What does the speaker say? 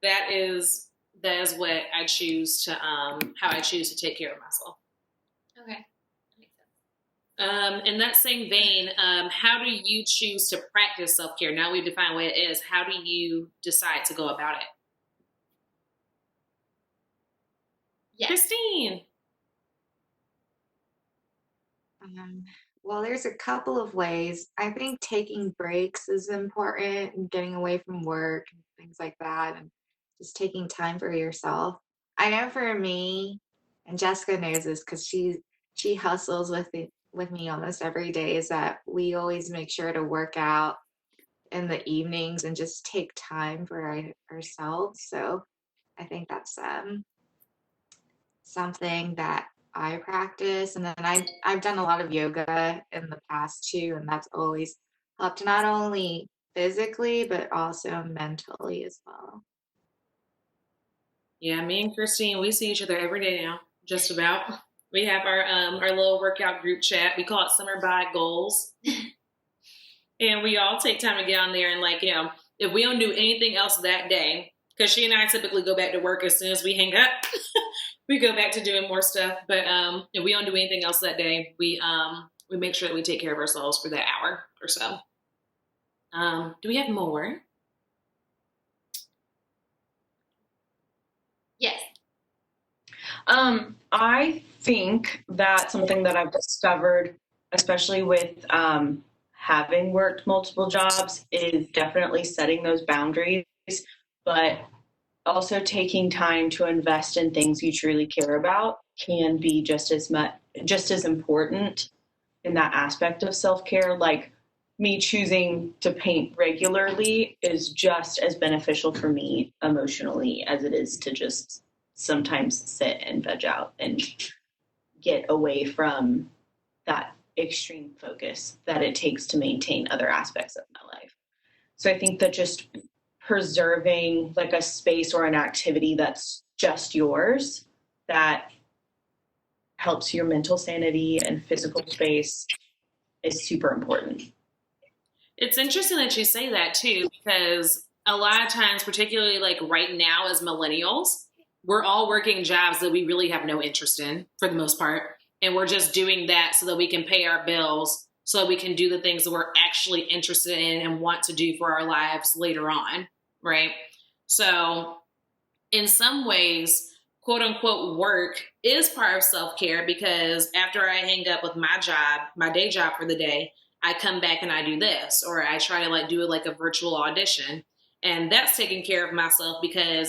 That is what I choose to how I choose to take care of myself. Okay. That makes sense. In that same vein, how do you choose to practice self-care? Now we've defined what it is. How do you decide to go about it? Yes. Christine. Well, there's a couple of ways. I think taking breaks is important and getting away from work and things like that, and just taking time for yourself. I know for me, and Jessica knows this because she hustles with me almost every day, is that we always make sure to work out in the evenings and just take time for ourselves. So I think that's something that I practice. And then I've done a lot of yoga in the past too, and that's always helped not only physically but also mentally as well. Yeah, me and Christine, we see each other every day now, just about. We have our little workout group chat. We call it Summer Bod Goals. And we all take time to get on there and, like, you know, if we don't do anything else that day, because she and I typically go back to work as soon as we hang up, we go back to doing more stuff. But if we don't do anything else that day, we make sure that we take care of ourselves for that hour or so. Do we have more? Yes. I think that something that I've discovered, especially with having worked multiple jobs, is definitely setting those boundaries, but also taking time to invest in things you truly care about can be just as important in that aspect of self-care. Like, me choosing to paint regularly is just as beneficial for me emotionally as it is to just sometimes sit and veg out and get away from that extreme focus that it takes to maintain other aspects of my life. So I think that just preserving like a space or an activity that's just yours, that helps your mental sanity and physical space, is super important. It's interesting that you say that too, because a lot of times, particularly like right now as millennials, we're all working jobs that we really have no interest in for the most part. And we're just doing that so that we can pay our bills, so that we can do the things that we're actually interested in and want to do for our lives later on, right? So in some ways, quote unquote, work is part of self-care, because after I hang up with my job, my day job for the day, I come back and I do this, or I try to like do it like a virtual audition. And that's taking care of myself, because